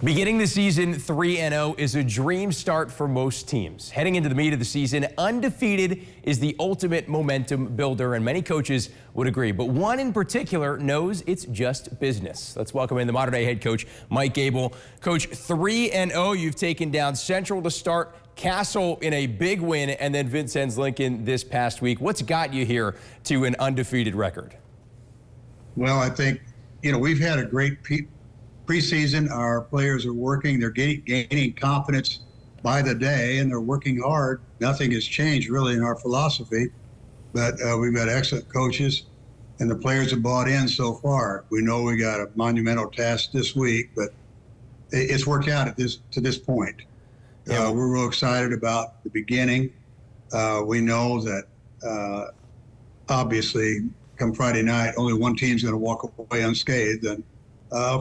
Beginning the season 3-0 is a dream start for most teams. Heading into the meat of the season, undefeated is the ultimate momentum builder, and many coaches would agree. But one in particular knows it's just business. Let's welcome in the modern-day head coach, Mike Goebel. Coach, 3-0, you've taken down Central to start, Castle in a big win, and then Vincennes Lincoln this past week. What's got you here to an undefeated record? Well, I think, we've had a great preseason. Our players are working. They're gaining confidence by the day, and they're working hard. Nothing has changed really in our philosophy, but we've got excellent coaches, and the players have bought in so far. We know we got a monumental task this week, but it's worked out to this point. We're real excited about the beginning. We know that obviously come Friday night, only one team's going to walk away unscathed, and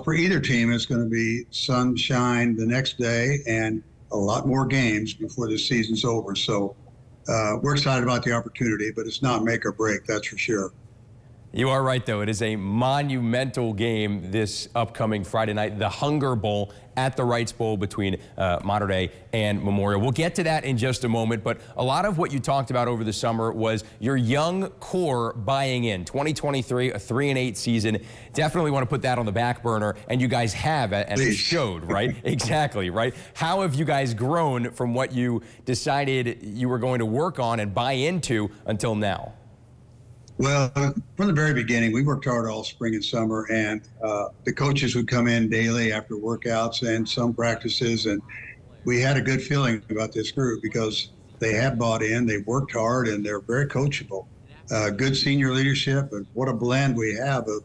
for either team, it's going to be sunshine the next day and a lot more games before the season's over. So we're excited about the opportunity, but it's not make or break, that's for sure. You are right, though. It is a monumental game this upcoming Friday night, the Hunger Bowl at the Wrights Bowl between Modern Day and Memorial. We'll get to that in just a moment, but a lot of what you talked about over the summer was your young core buying in. 2023, a 3-8 season. Definitely want to put that on the back burner, and you guys have, and it showed, right? Exactly, right? How have you guys grown from what you decided you were going to work on and buy into until now? Well, from the very beginning, we worked hard all spring and summer, and the coaches would come in daily after workouts and some practices, and we had a good feeling about this group because they have bought in, they've worked hard, and they're very coachable. Good senior leadership, and what a blend we have of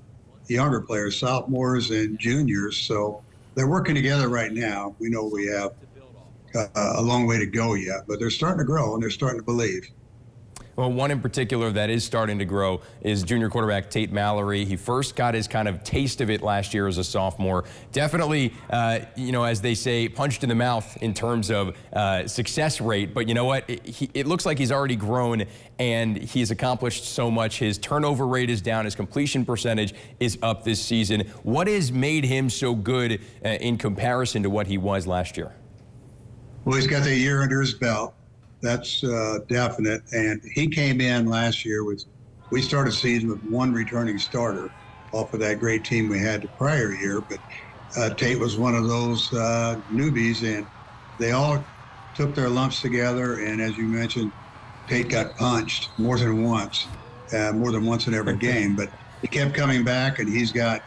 younger players, sophomores and juniors. So they're working together right now. We know we have a long way to go yet, but they're starting to grow, and they're starting to believe. Well, one in particular that is starting to grow is junior quarterback Tate Mallory. He first got his kind of taste of it last year as a sophomore. Definitely, as they say, punched in the mouth in terms of success rate. But you know what? It looks like he's already grown, and he's accomplished so much. His turnover rate is down. His completion percentage is up this season. What has made him so good in comparison to what he was last year? Well, he's got the year under his belt. That's definite. And he came in last year we started the season with one returning starter off of that great team we had the prior year. But Tate was one of those newbies, and they all took their lumps together. And as you mentioned, Tate got punched more than once in every game. But he kept coming back, and he's got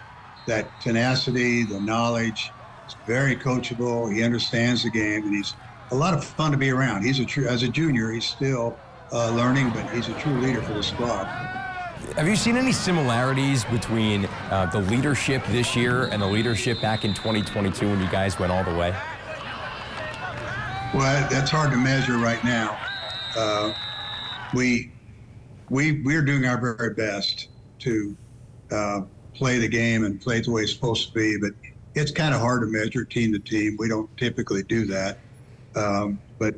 that tenacity, the knowledge. He's very coachable. He understands the game, and he's a lot of fun to be around. As a junior, he's still learning, but he's a true leader for the squad. Have you seen any similarities between the leadership this year and the leadership back in 2022 when you guys went all the way? Well, that's hard to measure right now. We're doing our very best to play the game and play it the way it's supposed to be, but it's kind of hard to measure team to team. We don't typically do that. But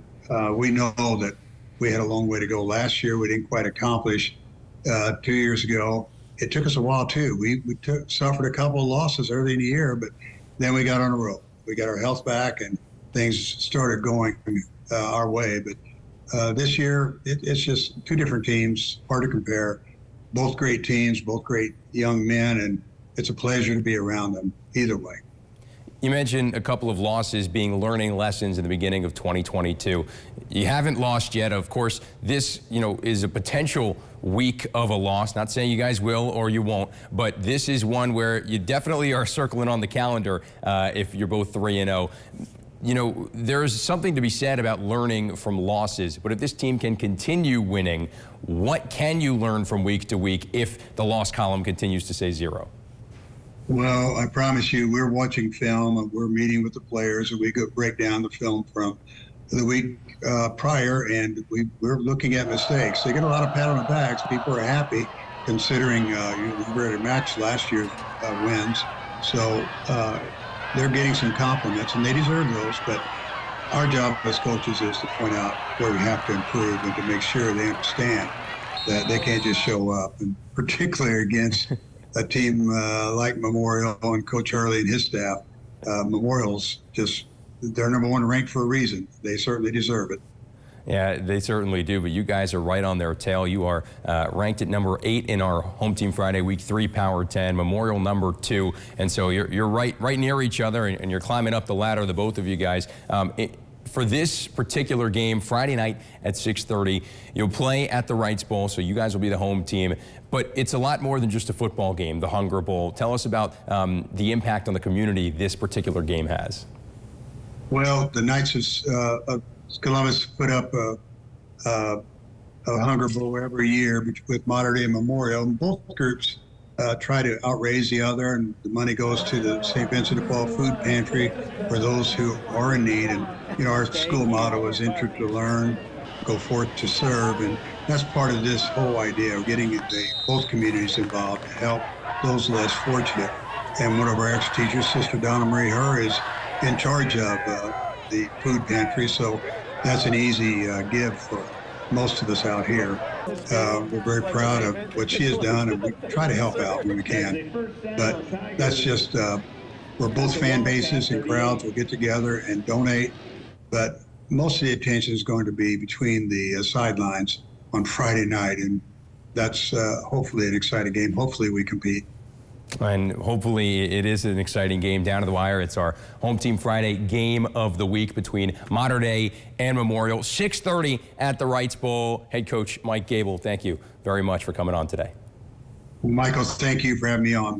we know that we had a long way to go last year. We didn't quite accomplish 2 years ago. It took us a while, too. We suffered a couple of losses early in the year, but then we got on a roll. We got our health back, and things started going our way. But this year, it's just two different teams, hard to compare. Both great teams, both great young men, and it's a pleasure to be around them either way. You mentioned a couple of losses being learning lessons in the beginning of 2022. You haven't lost yet. Of course, this, is a potential week of a loss. Not saying you guys will or you won't, but this is one where you definitely are circling on the calendar if you're both 3-0. There's something to be said about learning from losses, but if this team can continue winning, what can you learn from week to week if the loss column continues to say 0? Well, I promise you, we're watching film and we're meeting with the players, and we go break down the film from the week prior, and we're looking at mistakes. They get a lot of pat on the backs. People are happy considering we were at a match last year's wins. So they're getting some compliments, and they deserve those. But our job as coaches is to point out where we have to improve and to make sure they understand that they can't just show up, and particularly against a team like Memorial and Coach Hurley and his staff. Memorial's just, they're number one ranked for a reason. They certainly deserve it. Yeah, they certainly do, but you guys are right on their tail. You are ranked at number 8 in our Home Team Friday Week 3 Power 10, Memorial number 2, and so you're right near each other, and you're climbing up the ladder, the both of you guys. For this particular game, Friday night at 6:30, you'll play at the Wrights Bowl, so you guys will be the home team. But it's a lot more than just a football game, the Hunger Bowl. Tell us about the impact on the community this particular game has. Well, the Knights of Columbus put up a Hunger Bowl every year with Mater Dei and Memorial, and both groups try to outraise the other, and the money goes to the St. Vincent de Paul Food Pantry for those who are in need. And our school motto is "Enter to learn, go forth to serve," and that's part of this whole idea of getting both communities involved to help those less fortunate. And one of our ex-teachers, Sister Donna Marie Herr, is in charge of the food pantry, so that's an easy give for most of us out here. We're very proud of what she has done, and we try to help out when we can. But that's just, we're both fan bases and crowds will get together and donate, but most of the attention is going to be between the sidelines on Friday night, and that's hopefully an exciting game. Hopefully we compete. And hopefully it is an exciting game down to the wire. It's our Home Team Friday game of the week between Mater Dei and Memorial. 6:30 at the Wrights Bowl. Head coach Mike Goebel, thank you very much for coming on today. Michael, thank you for having me on.